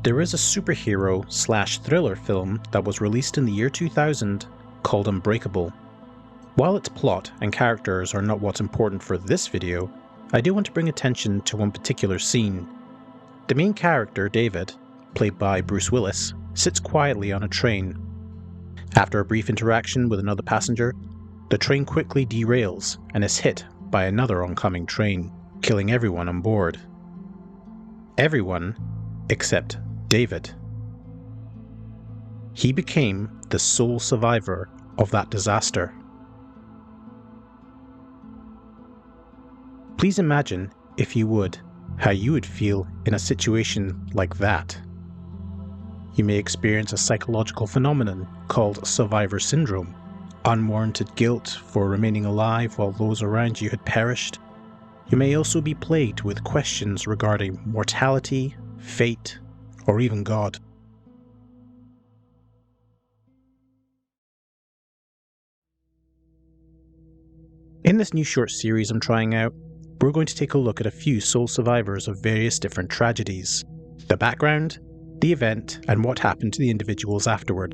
There is a superhero/thriller film that was released in the year 2000 called Unbreakable. While its plot and characters are not what's important for this video, I do want to bring attention to one particular scene. The main character, David, played by Bruce Willis, sits quietly on a train. After a brief interaction with another passenger, the train quickly derails and is hit by another oncoming train, killing everyone on board. Everyone except David. He became the sole survivor of that disaster. Please imagine, if you would, how you would feel in a situation like that. You may experience a psychological phenomenon called survivor syndrome, unwarranted guilt for remaining alive while those around you had perished. You may also be plagued with questions regarding mortality, fate, or even God. In this new short series I'm trying out, we're going to take a look at a few sole survivors of various different tragedies, the background, the event, and what happened to the individuals afterward.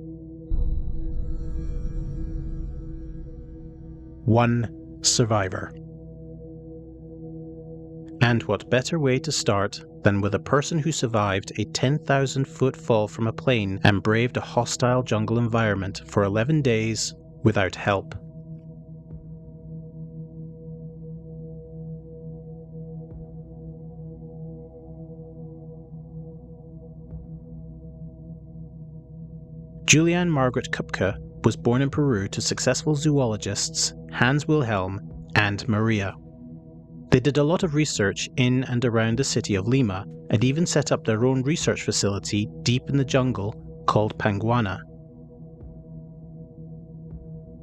1 survivor. And what better way to start than with a person who survived a 10,000-foot fall from a plane and braved a hostile jungle environment for 11 days without help. Julianne Margaret Koepcke was born in Peru to successful zoologists Hans Wilhelm and Maria. They did a lot of research in and around the city of Lima and even set up their own research facility deep in the jungle called Panguana.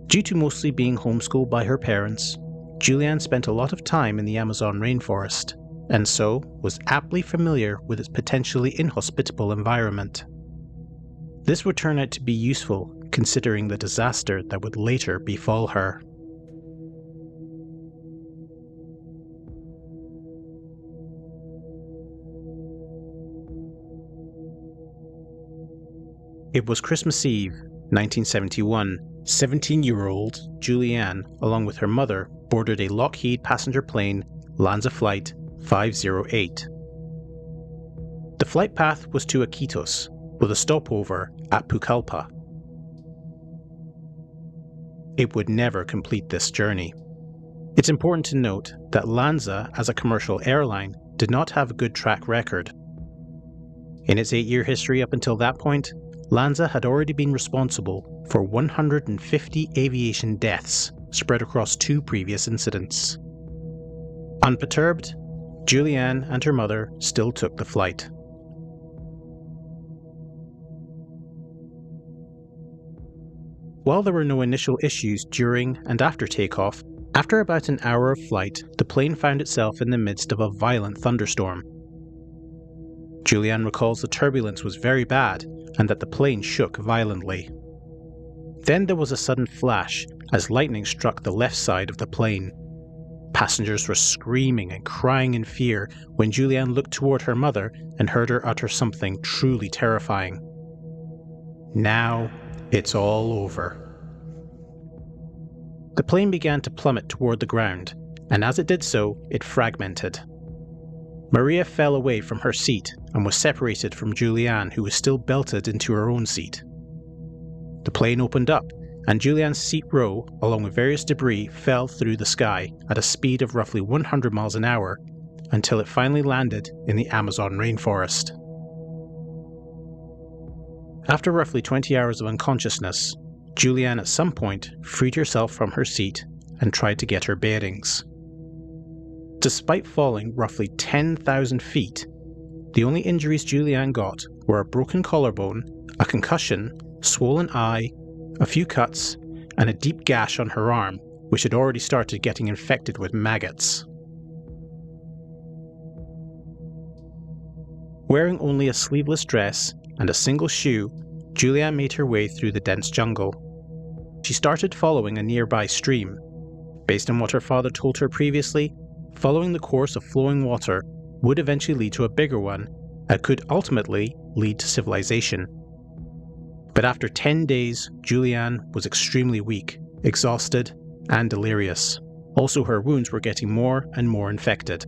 Due to mostly being homeschooled by her parents, Julianne spent a lot of time in the Amazon rainforest, and so was aptly familiar with its potentially inhospitable environment. This would turn out to be useful considering the disaster that would later befall her. It was Christmas Eve, 1971. 17-year-old Julianne, along with her mother, boarded a Lockheed passenger plane, Lanza Flight 508. The flight path was to Iquitos, with a stopover at Pucallpa. It would never complete this journey. It's important to note that Lanza, as a commercial airline, did not have a good track record. In its 8-year history up until that point, Lanza had already been responsible for 150 aviation deaths spread across 2 previous incidents. Unperturbed, Julianne and her mother still took the flight. While there were no initial issues during and after takeoff, after about an hour of flight, the plane found itself in the midst of a violent thunderstorm. Julianne recalls the turbulence was very bad and that the plane shook violently. Then there was a sudden flash as lightning struck the left side of the plane. Passengers were screaming and crying in fear when Julianne looked toward her mother and heard her utter something truly terrifying. "Now it's all over." The plane began to plummet toward the ground, and as it did so, it fragmented. Maria fell away from her seat and was separated from Julianne, who was still belted into her own seat. The plane opened up, and Julianne's seat row, along with various debris, fell through the sky at a speed of roughly 100 miles an hour until it finally landed in the Amazon rainforest. After roughly 20 hours of unconsciousness, Julianne at some point freed herself from her seat and tried to get her bearings. Despite falling roughly 10,000 feet, the only injuries Julianne got were a broken collarbone, a concussion, swollen eye, a few cuts, and a deep gash on her arm, which had already started getting infected with maggots. Wearing only a sleeveless dress and a single shoe, Julianne made her way through the dense jungle. She started following a nearby stream. Based on what her father told her previously, following the course of flowing water would eventually lead to a bigger one, that could ultimately lead to civilization. But after 10 days, Julianne was extremely weak, exhausted, and delirious. Also, her wounds were getting more and more infected.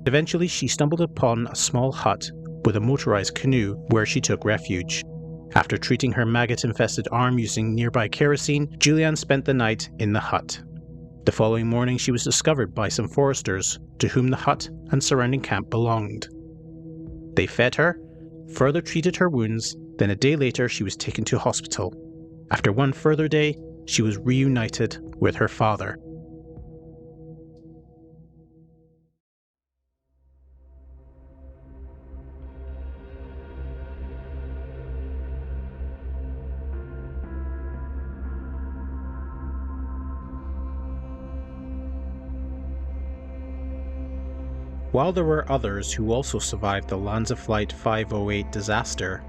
Eventually, she stumbled upon a small hut with a motorized canoe where she took refuge. After treating her maggot-infested arm using nearby kerosene, Julianne spent the night in the hut. The following morning, she was discovered by some foresters to whom the hut and surrounding camp belonged. They fed her, further treated her wounds, then a day later she was taken to hospital. After one further day, she was reunited with her father. While there were others who also survived the Lanza Flight 508 disaster,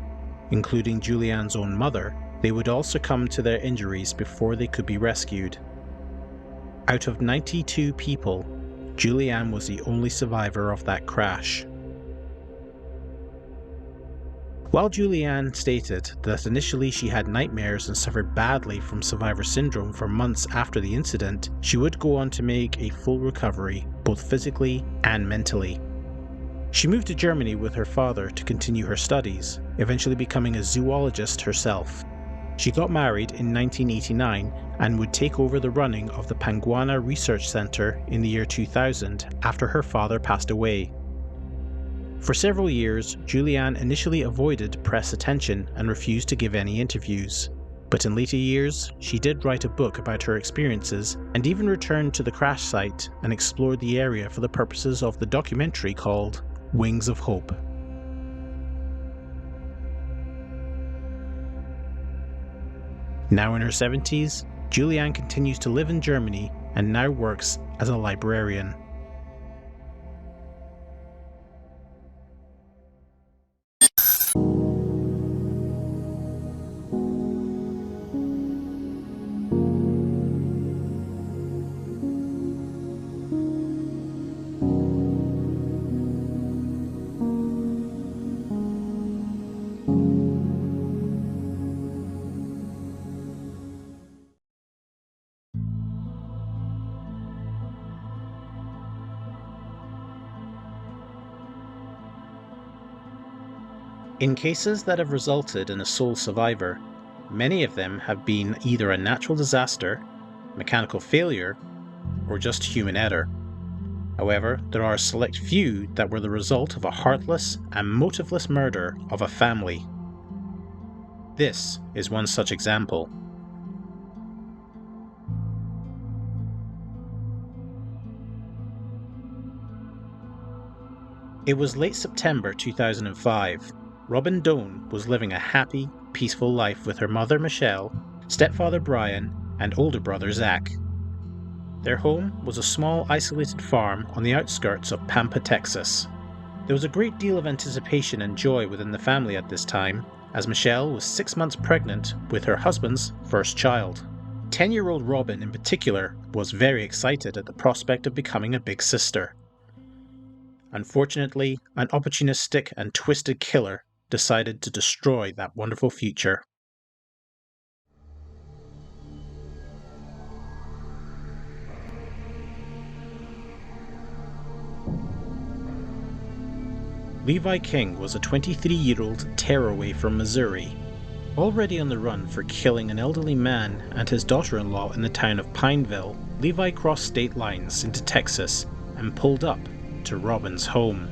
including Julianne's own mother, they would all succumb to their injuries before they could be rescued. Out of 92 people, Julianne was the only survivor of that crash. While Julianne stated that initially she had nightmares and suffered badly from survivor syndrome for months after the incident, she would go on to make a full recovery, both physically and mentally. She moved to Germany with her father to continue her studies, eventually becoming a zoologist herself. She got married in 1989 and would take over the running of the Panguana Research Center in the year 2000 after her father passed away. For several years, Julianne initially avoided press attention and refused to give any interviews. But in later years, she did write a book about her experiences and even returned to the crash site and explored the area for the purposes of the documentary called Wings of Hope. Now in her 70s, Julianne continues to live in Germany and now works as a librarian. In cases that have resulted in a sole survivor, many of them have been either a natural disaster, mechanical failure, or just human error. However, there are a select few that were the result of a heartless and motiveless murder of a family. This is one such example. It was late September 2005. Robin Doan was living a happy, peaceful life with her mother Michelle, stepfather Brian, and older brother Zach. Their home was a small isolated farm on the outskirts of Pampa, Texas. There was a great deal of anticipation and joy within the family at this time, as Michelle was 6 months pregnant with her husband's first child. 10-year-old Robin in particular was very excited at the prospect of becoming a big sister. Unfortunately, an opportunistic and twisted killer decided to destroy that wonderful future. Levi King was a 23-year-old tearaway from Missouri. Already on the run for killing an elderly man and his daughter-in-law in the town of Pineville, Levi crossed state lines into Texas and pulled up to Robin's home.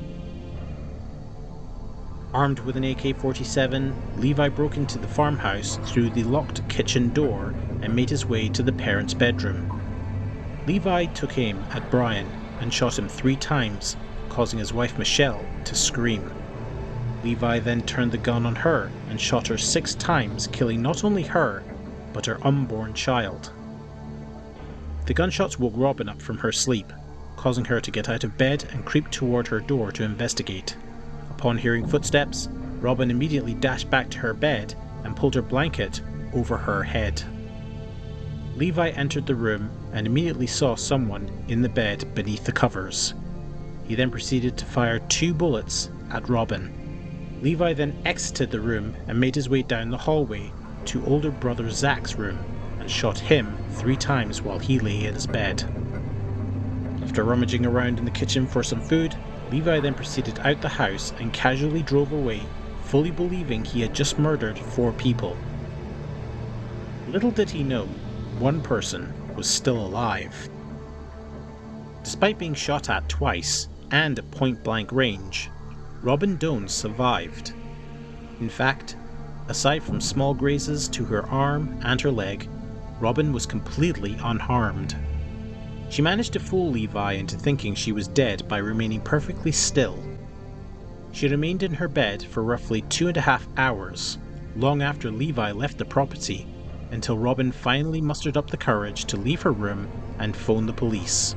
Armed with an AK-47, Levi broke into the farmhouse through the locked kitchen door and made his way to the parents' bedroom. Levi took aim at Brian and shot him 3 times, causing his wife Michelle to scream. Levi then turned the gun on her and shot her 6 times, killing not only her, but her unborn child. The gunshots woke Robin up from her sleep, causing her to get out of bed and creep toward her door to investigate. Upon hearing footsteps, Robin immediately dashed back to her bed and pulled her blanket over her head. Levi entered the room and immediately saw someone in the bed beneath the covers. He then proceeded to fire 2 bullets at Robin. Levi then exited the room and made his way down the hallway to older brother Zach's room and shot him 3 times while he lay in his bed. After rummaging around in the kitchen for some food, Levi then proceeded out the house and casually drove away, fully believing he had just murdered 4 people. Little did he know, one person was still alive. Despite being shot at twice, and at point-blank range, Robin Doan survived. In fact, aside from small grazes to her arm and her leg, Robin was completely unharmed. She managed to fool Levi into thinking she was dead by remaining perfectly still. She remained in her bed for roughly 2.5 hours, long after Levi left the property, until Robin finally mustered up the courage to leave her room and phone the police.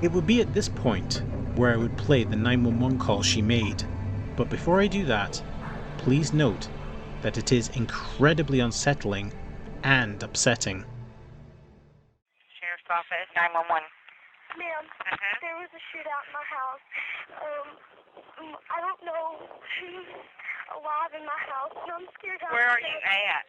It would be at this point where I would play the 911 call she made, but before I do that, please note that it is incredibly unsettling and upsetting. Sheriff's Office, 911. Ma'am, there was a shootout in my house. I don't know who's alive in my house, and I'm scared. Where are you at?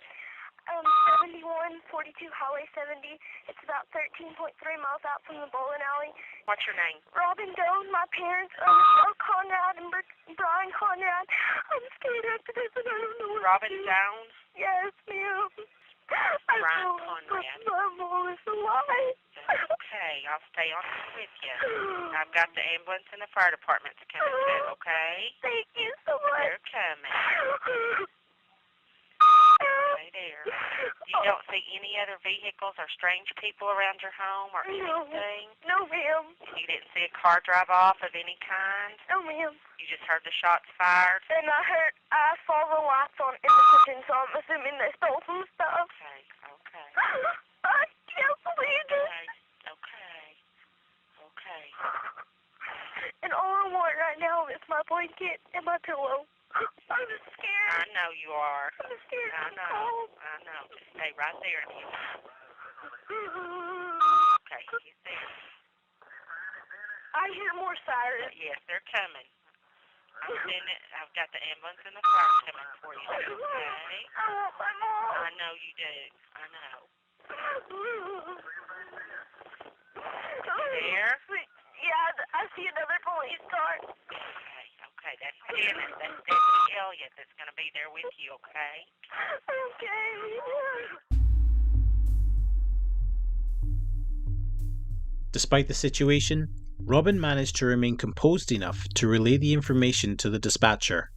7142 Highway 70. It's about 13.3 miles out from the bowling alley. What's your name? Robin Doan, my parents, Michelle Conrad and Brian Conrad. I'm scared after this, and I don't know what Robin to do. Downs? Yes, ma'am. Brian Conrad. My mom is alive. Okay, I'll stay on with you. I've got the ambulance and the fire department to come in, okay? Thank you so much. They're coming. Stay there. You don't see any other vehicles or strange people around your home or anything? No, ma'am. You didn't see a car drive off of any kind? No, ma'am. You just heard the shots fired? And I saw the lights on in the kitchen, so I'm assuming they stole some stuff. Okay. I can't believe it. Okay. And all I want right now is my blanket and my pillow. I'm scared. I know you are. I'm scared. I know. Just stay right there. Okay, you there? I hear more sirens. Yes, they're coming. I've got the ambulance and the fire coming for you. Okay? I want my mom. I know you do. I know. You there? Yeah, I see another police car. Okay, that's Dennis. That's Deputy Elliott that's going to be there with you, okay? Okay. Despite the situation, Robin managed to remain composed enough to relay the information to the dispatcher.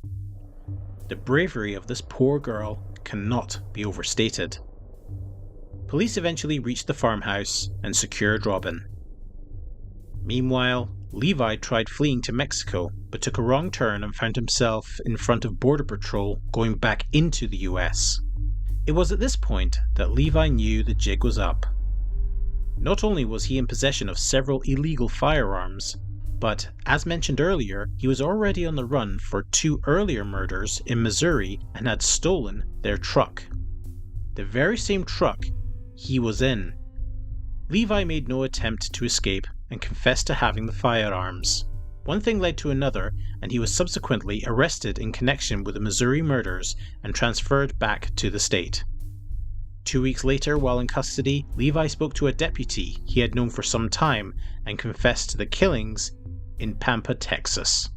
The bravery of this poor girl cannot be overstated. Police eventually reached the farmhouse and secured Robin. Meanwhile, Levi tried fleeing to Mexico, but took a wrong turn and found himself in front of Border Patrol going back into the US. It was at this point that Levi knew the jig was up. Not only was he in possession of several illegal firearms, but, as mentioned earlier, he was already on the run for 2 earlier murders in Missouri and had stolen their truck. The very same truck he was in. Levi made no attempt to escape and confessed to having the firearms. One thing led to another, and he was subsequently arrested in connection with the Missouri murders and transferred back to the state. 2 weeks later, while in custody, Levi spoke to a deputy he had known for some time and confessed to the killings in Pampa, Texas.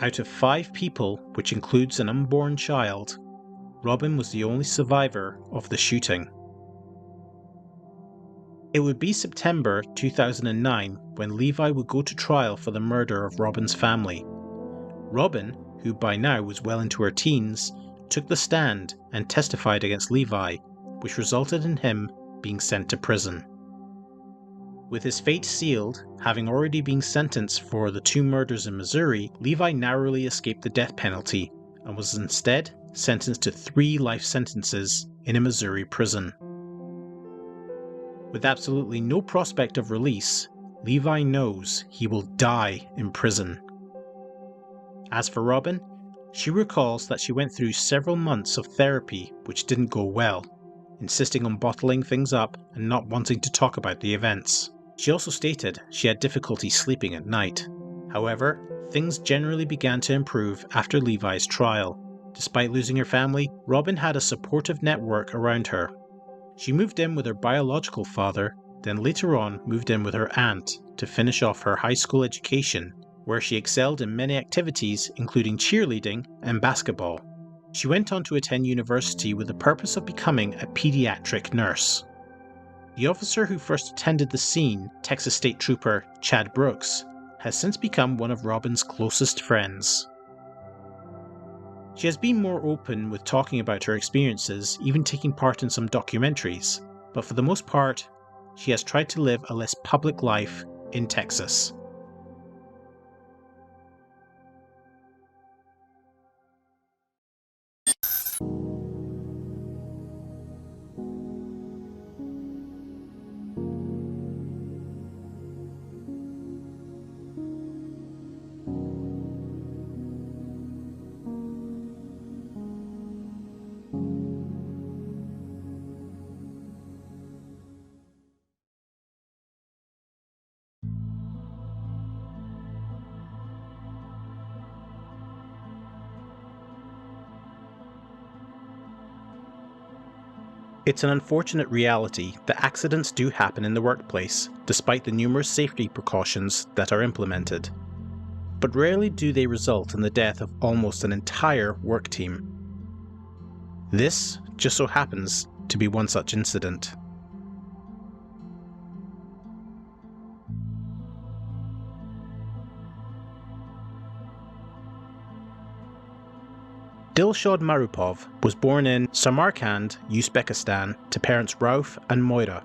Out of 5 people, which includes an unborn child, Robin was the only survivor of the shooting. It would be September 2009 when Levi would go to trial for the murder of Robin's family. Robin, who by now was well into her teens, took the stand and testified against Levi, which resulted in him being sent to prison. With his fate sealed, having already been sentenced for the 2 murders in Missouri, Levi narrowly escaped the death penalty and was instead sentenced to 3 life sentences in a Missouri prison. With absolutely no prospect of release, Levi knows he will die in prison. As for Robin, she recalls that she went through several months of therapy which didn't go well, insisting on bottling things up and not wanting to talk about the events. She also stated she had difficulty sleeping at night. However, things generally began to improve after Levi's trial. Despite losing her family, Robin had a supportive network around her. She moved in with her biological father, then later on moved in with her aunt to finish off her high school education, where she excelled in many activities including cheerleading and basketball. She went on to attend university with the purpose of becoming a pediatric nurse. The officer who first attended the scene, Texas State Trooper Chad Brooks, has since become one of Robin's closest friends. She has been more open with talking about her experiences, even taking part in some documentaries, but for the most part, she has tried to live a less public life in Texas. It's an unfortunate reality that accidents do happen in the workplace, despite the numerous safety precautions that are implemented. But rarely do they result in the death of almost an entire work team. This just so happens to be one such incident. Dilshod Marupov was born in Samarkand, Uzbekistan, to parents Rauf and Moira.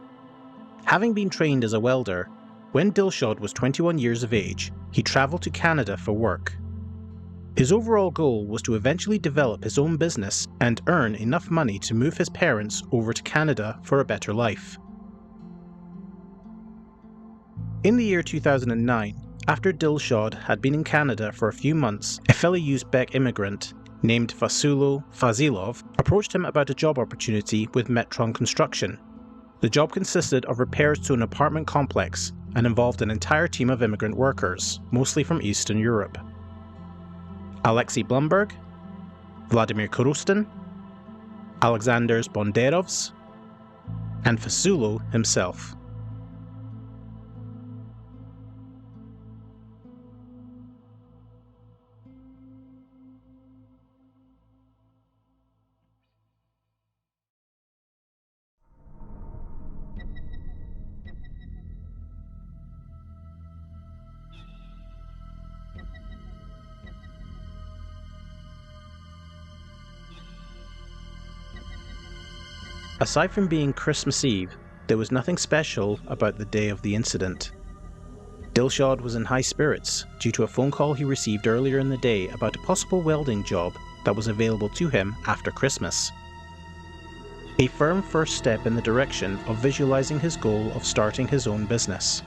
Having been trained as a welder, when Dilshod was 21 years of age, he travelled to Canada for work. His overall goal was to eventually develop his own business and earn enough money to move his parents over to Canada for a better life. In the year 2009, after Dilshod had been in Canada for a few months, a fellow Uzbek immigrant named Vasylo Fazilov approached him about a job opportunity with Metron Construction. The job consisted of repairs to an apartment complex and involved an entire team of immigrant workers, mostly from Eastern Europe. Alexei Blumberg, Vladimir Korostin, Alexander Bondarovs, and Vasylo himself. Aside from being Christmas Eve, there was nothing special about the day of the incident. Dilshod was in high spirits due to a phone call he received earlier in the day about a possible welding job that was available to him after Christmas. A firm first step in the direction of visualizing his goal of starting his own business.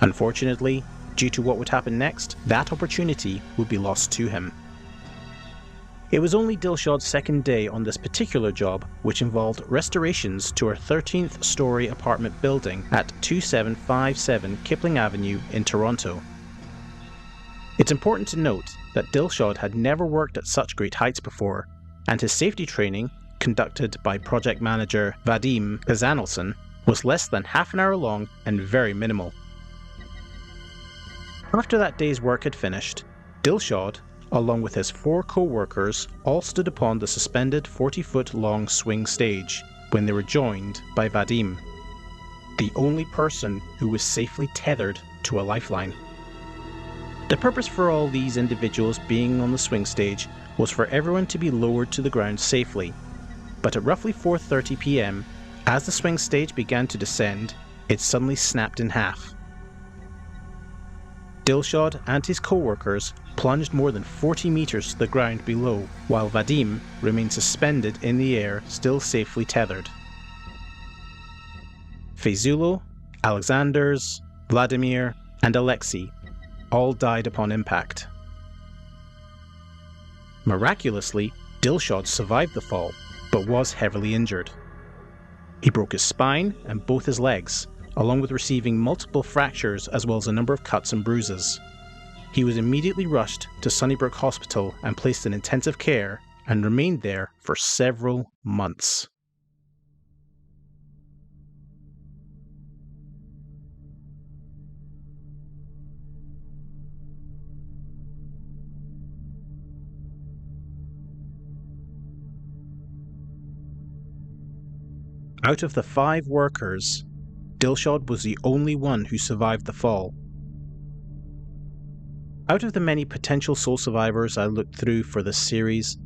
Unfortunately, due to what would happen next, that opportunity would be lost to him. It was only Dilshod's second day on this particular job, which involved restorations to our 13th story apartment building at 2757 Kipling Avenue in Toronto. It's important to note that Dilshod had never worked at such great heights before, and his safety training, conducted by project manager Vadim Kazanelson, was less than half an hour long and very minimal. After that day's work had finished, Dilshod, along with his 4 co-workers, all stood upon the suspended 40-foot-long swing stage when they were joined by Vadim, the only person who was safely tethered to a lifeline. The purpose for all these individuals being on the swing stage was for everyone to be lowered to the ground safely, but at roughly 4:30 p.m, as the swing stage began to descend, it suddenly snapped in half. Dilshod and his co-workers plunged more than 40 meters to the ground below, while Vadim remained suspended in the air, still safely tethered. Vasylo, Alexanders, Vladimir, and Alexei all died upon impact. Miraculously, Dilshod survived the fall, but was heavily injured. He broke his spine and both his legs, along with receiving multiple fractures as well as a number of cuts and bruises. He was immediately rushed to Sunnybrook Hospital and placed in intensive care and remained there for several months. Out of the 5 workers, Dilshod was the only one who survived the fall. Out of the many potential sole survivors I looked through for this series,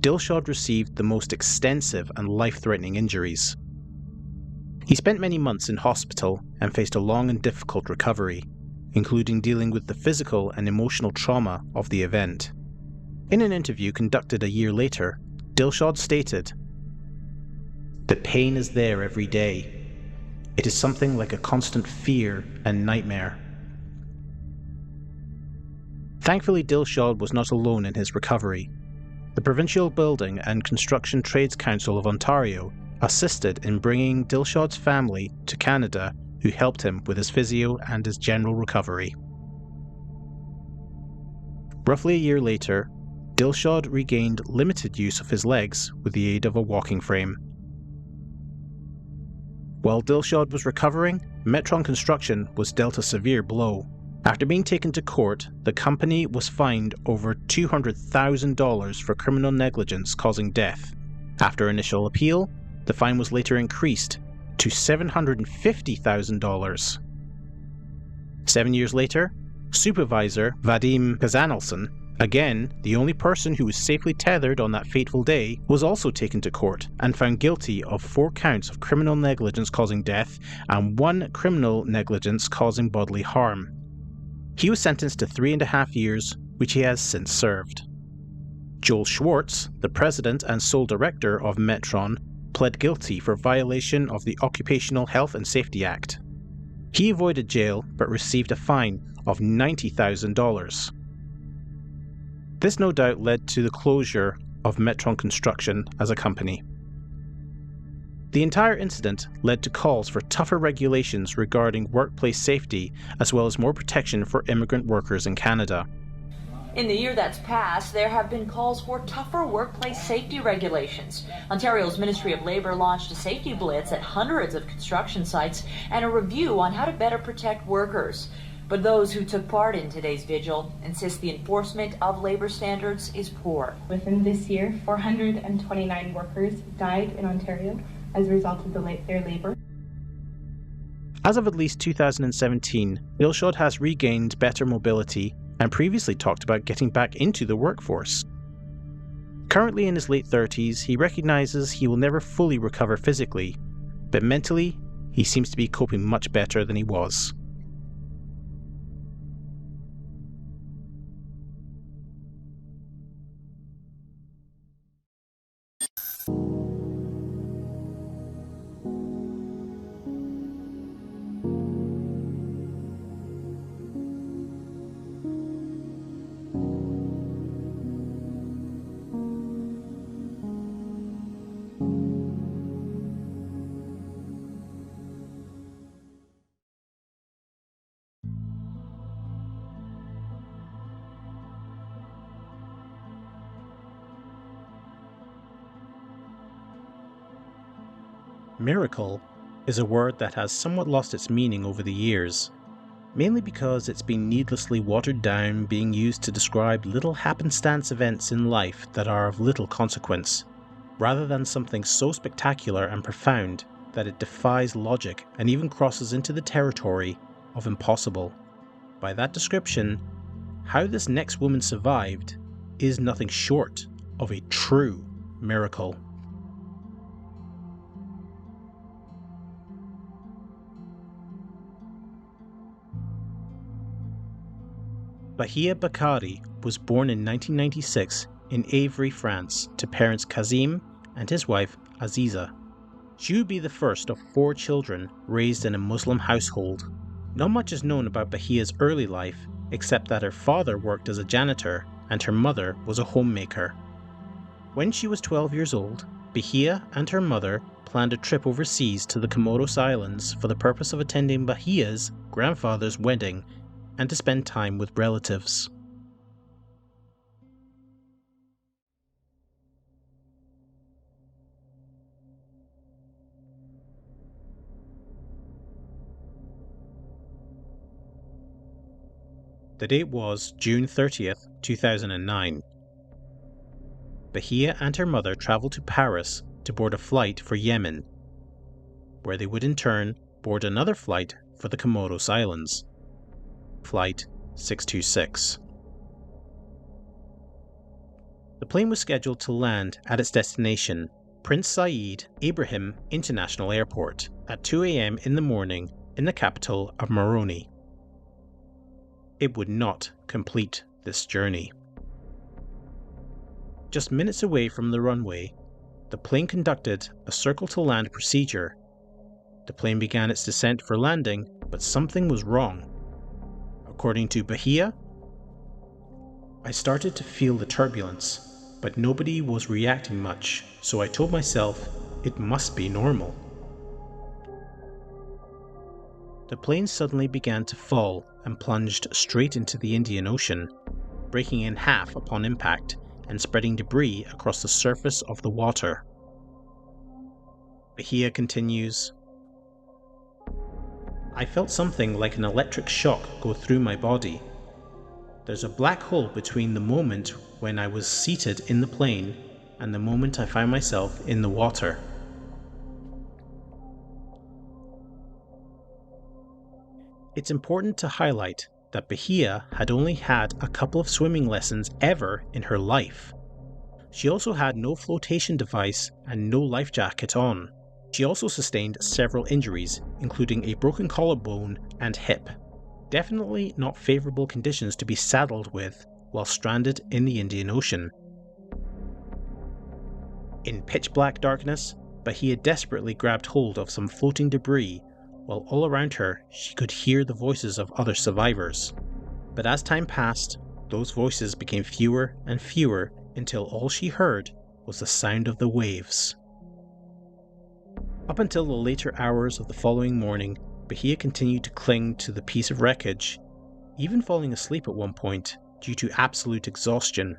Dilshod received the most extensive and life-threatening injuries. He spent many months in hospital and faced a long and difficult recovery, including dealing with the physical and emotional trauma of the event. In an interview conducted a year later, Dilshod stated, "The pain is there every day. It is something like a constant fear and nightmare." Thankfully, Dilshod was not alone in his recovery. The Provincial Building and Construction Trades Council of Ontario assisted in bringing Dilshod's family to Canada, who helped him with his physio and his general recovery. Roughly a year later, Dilshod regained limited use of his legs with the aid of a walking frame. While Dilshod was recovering, Metron Construction was dealt a severe blow. After being taken to court, the company was fined over $200,000 for criminal negligence causing death. After initial appeal, the fine was later increased to $750,000. 7 years later, Supervisor Vadim Kazanelson, again the only person who was safely tethered on that fateful day, was also taken to court and found guilty of 4 counts of criminal negligence causing death and 1 criminal negligence causing bodily harm. He was sentenced to 3.5 years, which he has since served. Joel Schwartz, the president and sole director of Metron, pled guilty for violation of the Occupational Health and Safety Act. He avoided jail but received a fine of $90,000. This no doubt led to the closure of Metron Construction as a company. The entire incident led to calls for tougher regulations regarding workplace safety as well as more protection for immigrant workers in Canada. In the year that's passed, there have been calls for tougher workplace safety regulations. Ontario's Ministry of Labour launched a safety blitz at hundreds of construction sites and a review on how to better protect workers. But those who took part in today's vigil insist the enforcement of labour standards is poor. Within this year, 429 workers died in Ontario as a result of their labour. As of at least 2017, Dilshod has regained better mobility and previously talked about getting back into the workforce. Currently in his late 30s, he recognises he will never fully recover physically, but mentally, he seems to be coping much better than he was. Miracle is a word that has somewhat lost its meaning over the years, mainly because it's been needlessly watered down, being used to describe little happenstance events in life that are of little consequence, rather than something so spectacular and profound that it defies logic and even crosses into the territory of impossible. By that description, how this next woman survived is nothing short of a true miracle. Bahia Bakari was born in 1996 in Évry, France, to parents Kazim and his wife Aziza. She would be the first of 4 children raised in a Muslim household. Not much is known about Bahia's early life, except that her father worked as a janitor and her mother was a homemaker. When she was 12 years old, Bahia and her mother planned a trip overseas to the Comoros Islands for the purpose of attending Bahia's grandfather's wedding and to spend time with relatives. The date was June 30th, 2009. Bahia and her mother travelled to Paris to board a flight for Yemen, where they would in turn board another flight for the Comoros Islands, Flight 626. The plane was scheduled to land at its destination, Prince Said Ibrahim International Airport, at 2 a.m. in the morning in the capital of Moroni. It would not complete this journey. Just minutes away from the runway, the plane conducted a circle-to-land procedure. The plane began its descent for landing, but something was wrong. According to Bahia, I started to feel the turbulence, but nobody was reacting much, so I told myself it must be normal. The plane suddenly began to fall and plunged straight into the Indian Ocean, breaking in half upon impact and spreading debris across the surface of the water. Bahia continues, I felt something like an electric shock go through my body. There's a black hole between the moment when I was seated in the plane and the moment I found myself in the water. It's important to highlight that Bahia had only had a couple of swimming lessons ever in her life. She also had no flotation device and no life jacket on. She also sustained several injuries, including a broken collarbone and hip. Definitely not favourable conditions to be saddled with while stranded in the Indian Ocean. In pitch black darkness, Bahia desperately grabbed hold of some floating debris, while all around her she could hear the voices of other survivors. But as time passed, those voices became fewer and fewer until all she heard was the sound of the waves. Up until the later hours of the following morning, Bahia continued to cling to the piece of wreckage, even falling asleep at one point due to absolute exhaustion.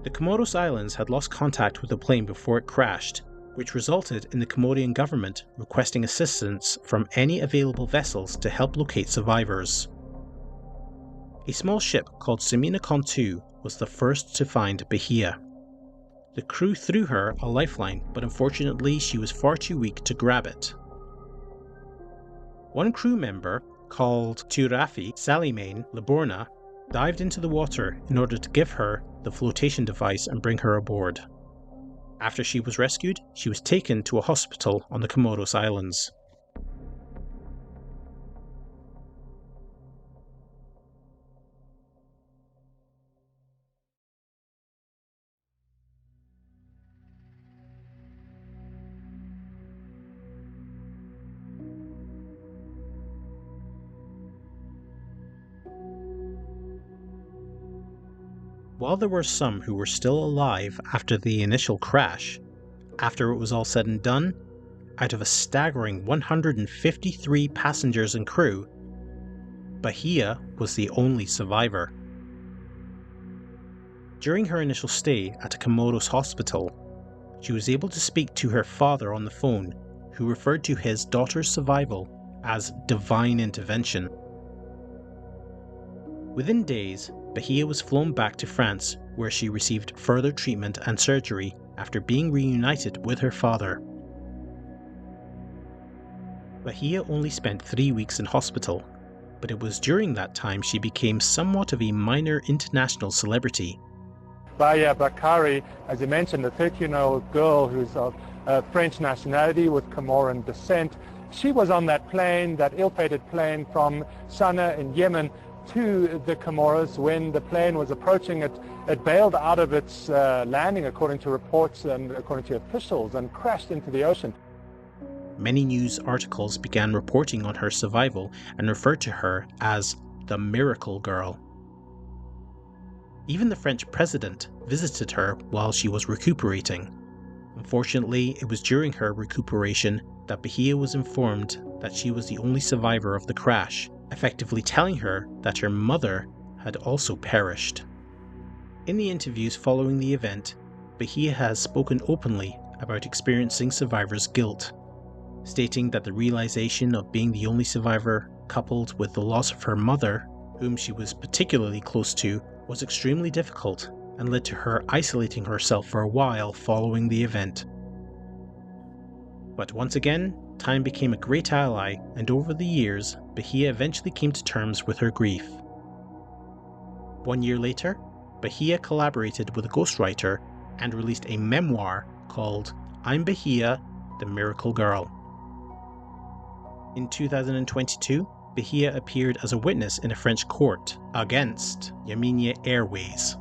The Comoros Islands had lost contact with the plane before it crashed, which resulted in the Comorian government requesting assistance from any available vessels to help locate survivors. A small ship called Semina Kontu was the first to find Bahia. The crew threw her a lifeline, but unfortunately she was far too weak to grab it. One crew member, called Turafi Salimane Liborna, dived into the water in order to give her the flotation device and bring her aboard. After she was rescued, she was taken to a hospital on the Comoros Islands. While there were some who were still alive after the initial crash, after it was all said and done, out of a staggering 153 passengers and crew, Bahia was the only survivor. During her initial stay at a Comoros hospital, she was able to speak to her father on the phone, who referred to his daughter's survival as divine intervention. Within days, Bahia was flown back to France, where she received further treatment and surgery after being reunited with her father. Bahia only spent 3 weeks in hospital, but it was during that time she became somewhat of a minor international celebrity. Bahia Bakari, as you mentioned, a 13-year-old girl who's of French nationality with Comoran descent. She was on that plane, that ill-fated plane from Sana'a in Yemen to the Comoros. When the plane was approaching it, it bailed out of its landing, according to reports and according to officials, and crashed into the ocean. many news articles began reporting on her survival and referred to her as the Miracle Girl. Even the French president visited her while she was recuperating. Unfortunately, it was during her recuperation that Bahia was informed that she was the only survivor of the crash, effectively telling her that her mother had also perished. In the interviews following the event, Bahia has spoken openly about experiencing survivor's guilt, stating that the realization of being the only survivor, coupled with the loss of her mother, whom she was particularly close to, was extremely difficult and led to her isolating herself for a while following the event. But once again, time became a great ally, and over the years, Bahia eventually came to terms with her grief. 1 year later, Bahia collaborated with a ghostwriter and released a memoir called I'm Bahia, the Miracle Girl. In 2022, Bahia appeared as a witness in a French court against Yamina Airways.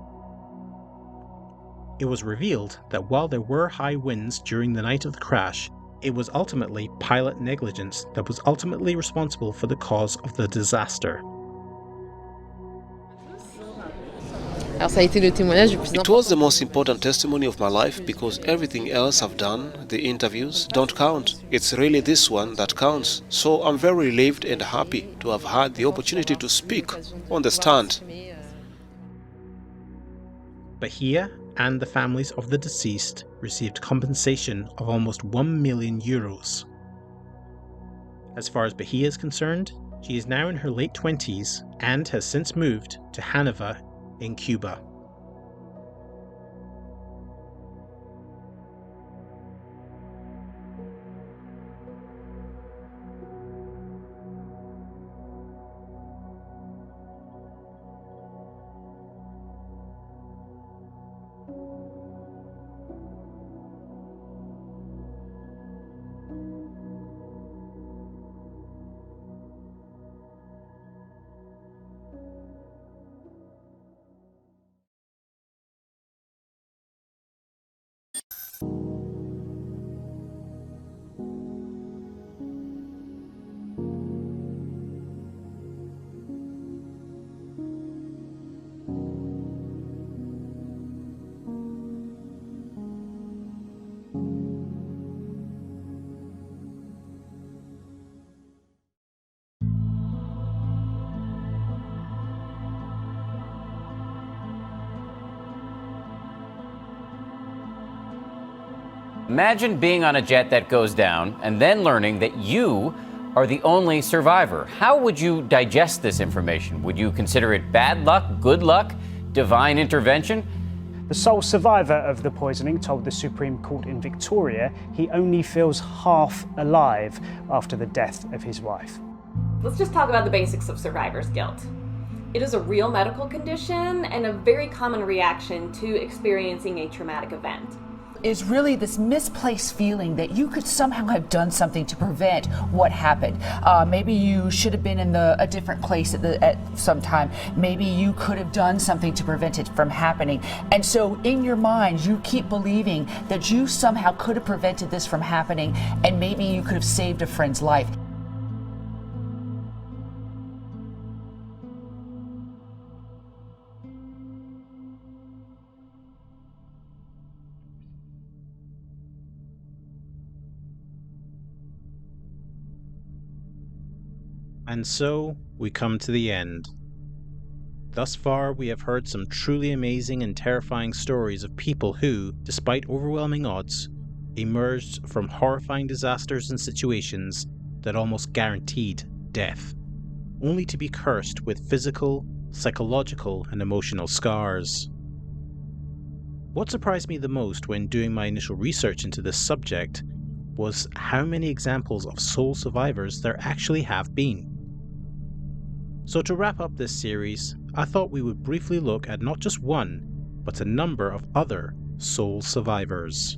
It was revealed that while there were high winds during the night of the crash, it was ultimately pilot negligence that was ultimately responsible for the cause of the disaster. It was the most important testimony of my life because everything else I've done, the interviews, don't count. It's really this one that counts. So I'm very relieved and happy to have had the opportunity to speak on the stand. Bahia and the families of the deceased received compensation of almost 1 million euros. As far as Bahia is concerned, she is now in her late 20s and has since moved to Hanover in Cuba. Imagine being on a jet that goes down and then learning that you are the only survivor. How would you digest this information? Would you consider it bad luck, good luck, divine intervention? The sole survivor of the poisoning told the Supreme Court in Victoria he only feels half alive after the death of his wife. Let's just talk about the basics of survivor's guilt. It is a real medical condition and a very common reaction to experiencing a traumatic event. Is really this misplaced feeling that you could somehow have done something to prevent what happened. Maybe you should have been in a different place at some time. Maybe you could have done something to prevent it from happening. And so in your mind, you keep believing that you somehow could have prevented this from happening, and maybe you could have saved a friend's life. And so, we come to the end. Thus far, we have heard some truly amazing and terrifying stories of people who, despite overwhelming odds, emerged from horrifying disasters and situations that almost guaranteed death, only to be cursed with physical, psychological, and emotional scars. What surprised me the most when doing my initial research into this subject was how many examples of sole survivors there actually have been. So to wrap up this series, I thought we would briefly look at not just one, but a number of other sole survivors.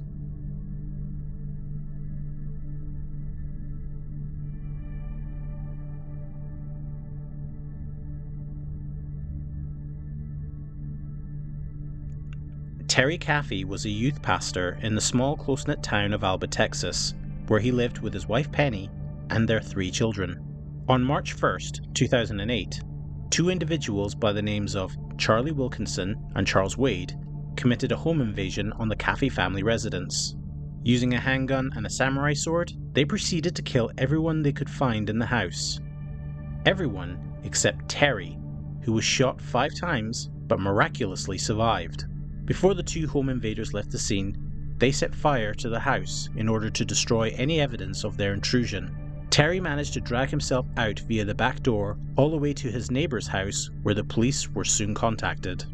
Terry Caffey was a youth pastor in the small close-knit town of Alba, Texas, where he lived with his wife Penny and their 3 children. On March 1st, 2008, 2 individuals by the names of Charlie Wilkinson and Charles Wade committed a home invasion on the Caffey family residence. Using a handgun and a samurai sword, they proceeded to kill everyone they could find in the house. Everyone except Terry, who was shot 5 times but miraculously survived. Before the 2 home invaders left the scene, they set fire to the house in order to destroy any evidence of their intrusion. Terry managed to drag himself out via the back door all the way to his neighbor's house, where the police were soon contacted.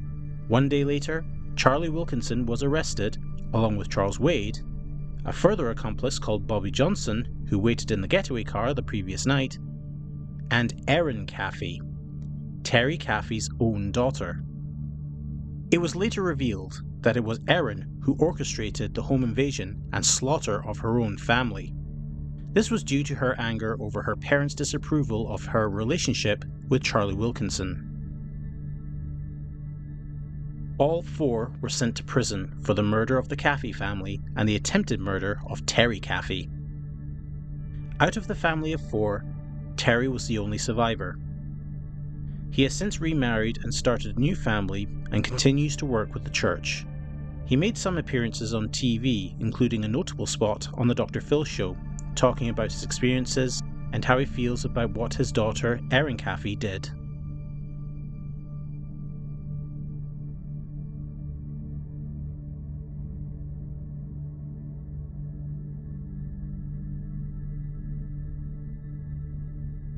1 day later, Charlie Wilkinson was arrested, along with Charles Wade, a further accomplice called Bobby Johnson, who waited in the getaway car the previous night, and Erin Caffey, Terry Caffey's own daughter. It was later revealed that it was Erin who orchestrated the home invasion and slaughter of her own family. This was due to her anger over her parents' disapproval of her relationship with Charlie Wilkinson. All 4 were sent to prison for the murder of the Caffey family and the attempted murder of Terry Caffey. Out of the family of 4, Terry was the only survivor. He has since remarried and started a new family and continues to work with the church. He made some appearances on TV, including a notable spot on the Dr. Phil show, talking about his experiences and how he feels about what his daughter Erin Caffey did.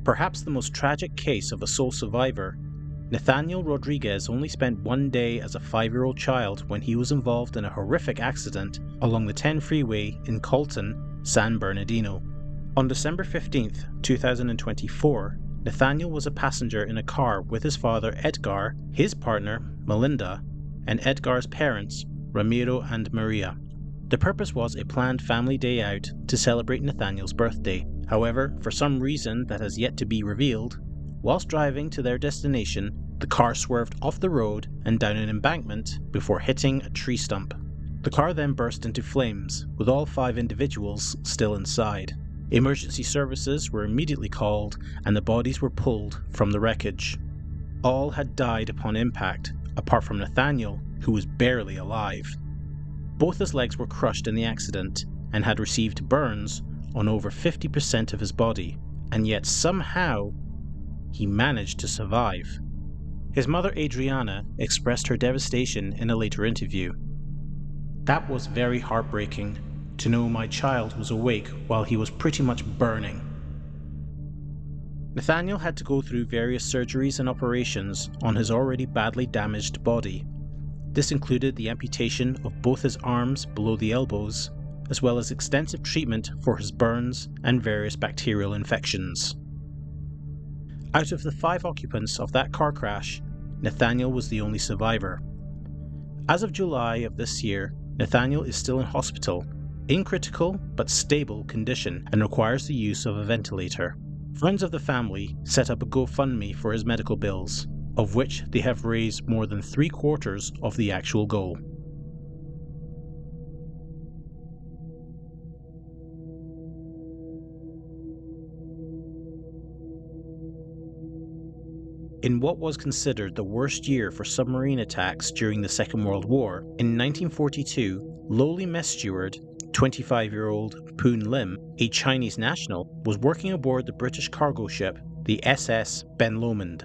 Perhaps the most tragic case of a sole survivor, Nathaniel Rodriguez only spent 1 day as a 5-year-old child when he was involved in a horrific accident along the 10 freeway in Colton, San Bernardino. On December 15th, 2024, Nathaniel was a passenger in a car with his father Edgar, his partner Melinda, and Edgar's parents Ramiro and Maria. The purpose was a planned family day out to celebrate Nathaniel's birthday. However, for some reason that has yet to be revealed, whilst driving to their destination, the car swerved off the road and down an embankment before hitting a tree stump. The car then burst into flames, with all 5 individuals still inside. Emergency services were immediately called and the bodies were pulled from the wreckage. All had died upon impact, apart from Nathaniel, who was barely alive. Both his legs were crushed in the accident and had received burns on over 50% of his body, and yet somehow he managed to survive. His mother Adriana expressed her devastation in a later interview. "That was very heartbreaking, to know my child was awake while he was pretty much burning." Nathaniel had to go through various surgeries and operations on his already badly damaged body. This included the amputation of both his arms below the elbows, as well as extensive treatment for his burns and various bacterial infections. Out of the 5 occupants of that car crash, Nathaniel was the only survivor. As of July of this year, Nathaniel is still in hospital, in critical but stable condition, and requires the use of a ventilator. Friends of the family set up a GoFundMe for his medical bills, of which they have raised more than 3/4 of the actual goal. In what was considered the worst year for submarine attacks during the Second World War, in 1942, lowly mess steward, 25-year-old Poon Lim, a Chinese national, was working aboard the British cargo ship, the SS Ben Lomond.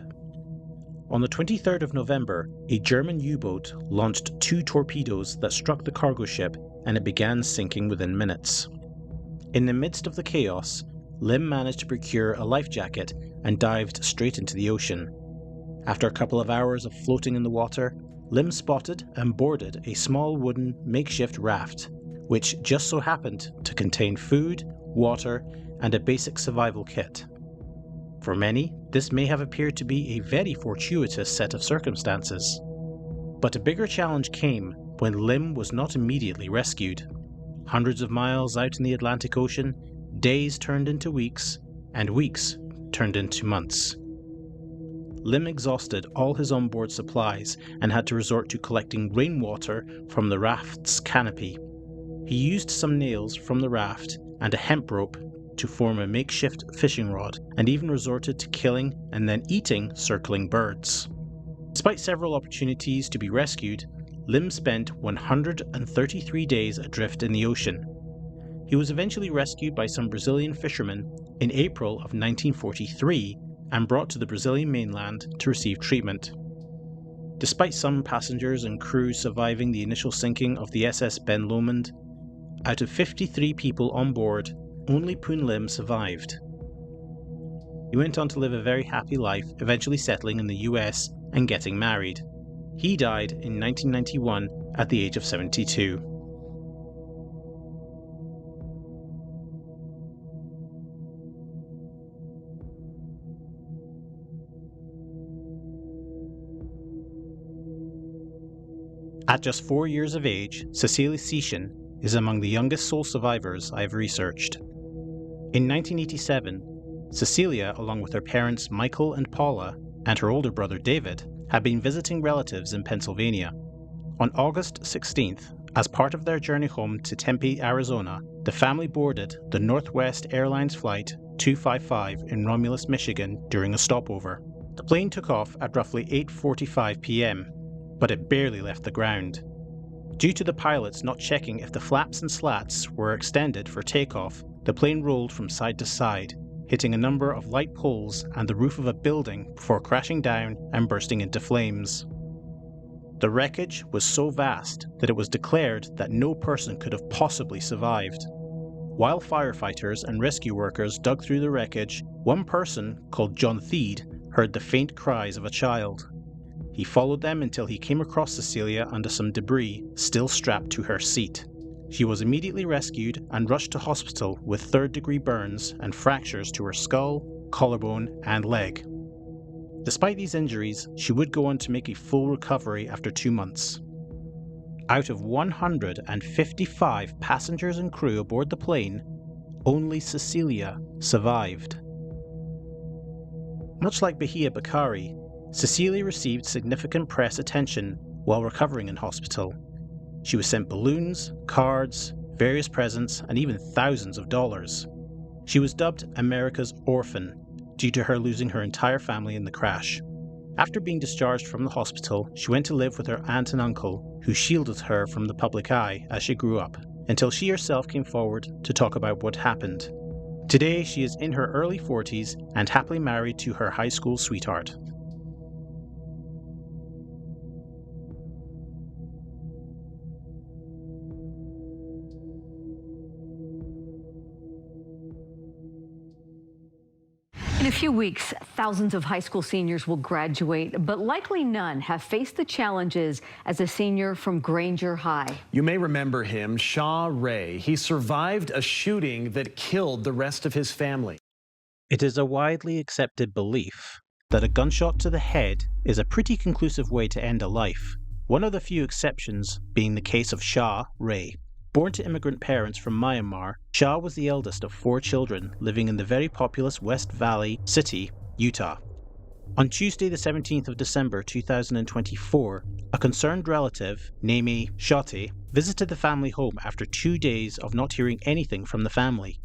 On the 23rd of November, a German U-boat launched 2 torpedoes that struck the cargo ship, and it began sinking within minutes. In the midst of the chaos, Lim managed to procure a life jacket and dived straight into the ocean. After a couple of hours of floating in the water, Lim spotted and boarded a small wooden makeshift raft, which just so happened to contain food, water, and a basic survival kit. For many, this may have appeared to be a very fortuitous set of circumstances. But a bigger challenge came when Lim was not immediately rescued. Hundreds of miles out in the Atlantic Ocean, days turned into weeks, and weeks turned into months. Lim exhausted all his onboard supplies and had to resort to collecting rainwater from the raft's canopy. He used some nails from the raft and a hemp rope to form a makeshift fishing rod, and even resorted to killing and then eating circling birds. Despite several opportunities to be rescued, Lim spent 133 days adrift in the ocean. He was eventually rescued by some Brazilian fishermen in April of 1943 and brought to the Brazilian mainland to receive treatment. Despite some passengers and crew surviving the initial sinking of the SS Ben Lomond, out of 53 people on board, only Poon Lim survived. He went on to live a very happy life, eventually settling in the US and getting married. He died in 1991 at the age of 72. At just 4 years of age, Cecelia Cichan is among the youngest sole survivors I have researched. In 1987, Cecelia, along with her parents Michael and Paula, and her older brother David, had been visiting relatives in Pennsylvania. On August 16th, as part of their journey home to Tempe, Arizona, the family boarded the Northwest Airlines Flight 255 in Romulus, Michigan during a stopover. The plane took off at roughly 8:45 p.m., but it barely left the ground. Due to the pilots not checking if the flaps and slats were extended for takeoff, the plane rolled from side to side, hitting a number of light poles and the roof of a building before crashing down and bursting into flames. The wreckage was so vast that it was declared that no person could have possibly survived. While firefighters and rescue workers dug through the wreckage, one person, called John Theed, heard the faint cries of a child. He followed them until he came across Cecelia under some debris, still strapped to her seat. She was immediately rescued and rushed to hospital with third-degree burns and fractures to her skull, collarbone, and leg. Despite these injuries, she would go on to make a full recovery after 2 months. Out of 155 passengers and crew aboard the plane, only Cecelia survived. Much like Bahia Bakari, Cecelia received significant press attention while recovering in hospital. She was sent balloons, cards, various presents, and even thousands of dollars. She was dubbed America's Orphan due to her losing her entire family in the crash. After being discharged from the hospital, she went to live with her aunt and uncle, who shielded her from the public eye as she grew up, until she herself came forward to talk about what happened. Today, she is in her early 40s and happily married to her high school sweetheart. In a few weeks, thousands of high school seniors will graduate, but likely none have faced the challenges as a senior from Granger High. You may remember him, Sha Reh. He survived a shooting that killed the rest of his family. It is a widely accepted belief that a gunshot to the head is a pretty conclusive way to end a life, one of the few exceptions being the case of Sha Reh. Born to immigrant parents from Myanmar, Sha was the eldest of 4 children living in the very populous West Valley City, Utah. On Tuesday the 17th of December 2024, a concerned relative, Naomi Shote, visited the family home after 2 days of not hearing anything from the family.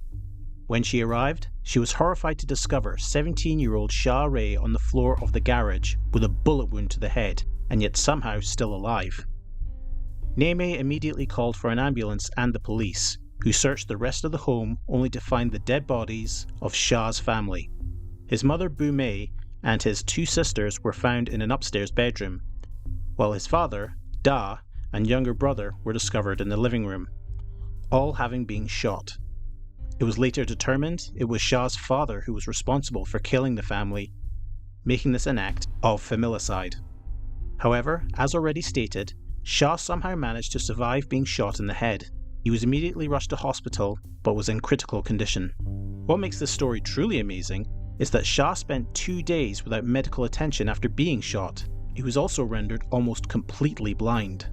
When she arrived, she was horrified to discover 17-year-old Sha Reh on the floor of the garage with a bullet wound to the head, and yet somehow still alive. Naomi immediately called for an ambulance and the police, who searched the rest of the home only to find the dead bodies of Sha's family. His mother Bu Mei and his 2 sisters were found in an upstairs bedroom, while his father, Da, and younger brother were discovered in the living room, all having been shot. It was later determined it was Sha's father who was responsible for killing the family, making this an act of familicide. However, as already stated, Sha somehow managed to survive being shot in the head. He was immediately rushed to hospital, but was in critical condition. What makes this story truly amazing is that Sha spent 2 days without medical attention after being shot. He was also rendered almost completely blind.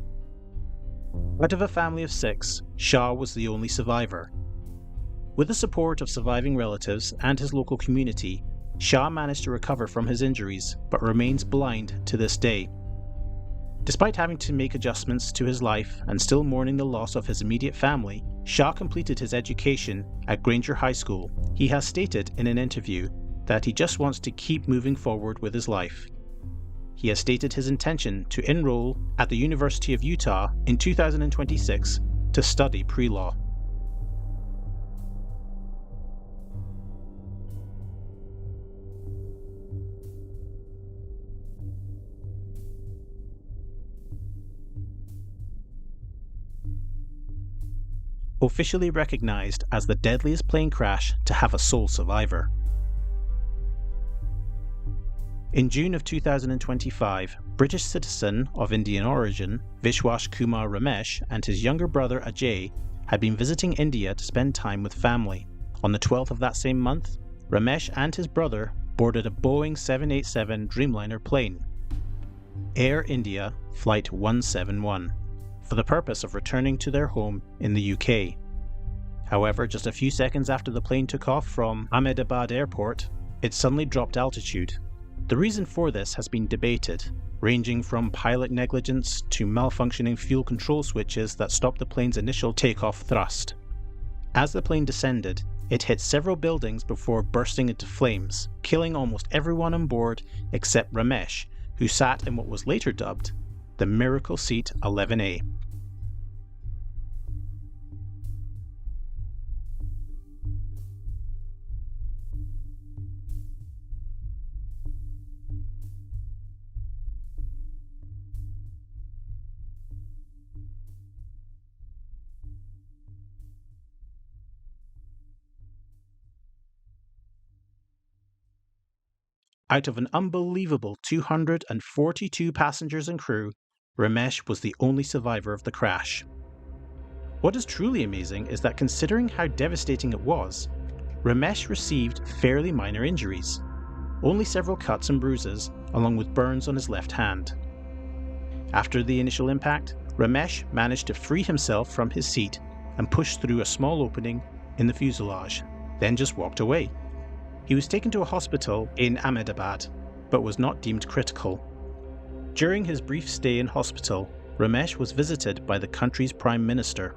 Out of a family of 6, Sha was the only survivor. With the support of surviving relatives and his local community, Sha managed to recover from his injuries, but remains blind to this day. Despite having to make adjustments to his life and still mourning the loss of his immediate family, Sha completed his education at Granger High School. He has stated in an interview that he just wants to keep moving forward with his life. He has stated his intention to enroll at the University of Utah in 2026 to study pre-law. Officially recognized as the deadliest plane crash to have a sole survivor. In June of 2025, British citizen of Indian origin, Vishwash Kumar Ramesh and his younger brother Ajay had been visiting India to spend time with family. On the 12th of that same month, Ramesh and his brother boarded a Boeing 787 Dreamliner plane, Air India Flight 171, for the purpose of returning to their home in the UK. However, just a few seconds after the plane took off from Ahmedabad Airport, it suddenly dropped altitude. The reason for this has been debated, ranging from pilot negligence to malfunctioning fuel control switches that stopped the plane's initial takeoff thrust. As the plane descended, it hit several buildings before bursting into flames, killing almost everyone on board except Ramesh, who sat in what was later dubbed the Miracle Seat 11A. Out of an unbelievable 242 passengers and crew, Ramesh was the only survivor of the crash. What is truly amazing is that considering how devastating it was, Ramesh received fairly minor injuries, only several cuts and bruises, along with burns on his left hand. After the initial impact, Ramesh managed to free himself from his seat and push through a small opening in the fuselage, then just walked away. He was taken to a hospital in Ahmedabad, but was not deemed critical. During his brief stay in hospital, Ramesh was visited by the country's Prime Minister.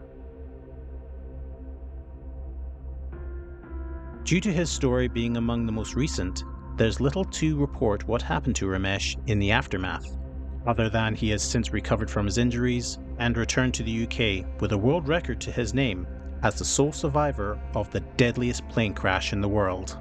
Due to his story being among the most recent, there's little to report what happened to Ramesh in the aftermath, other than he has since recovered from his injuries and returned to the UK with a world record to his name as the sole survivor of the deadliest plane crash in the world.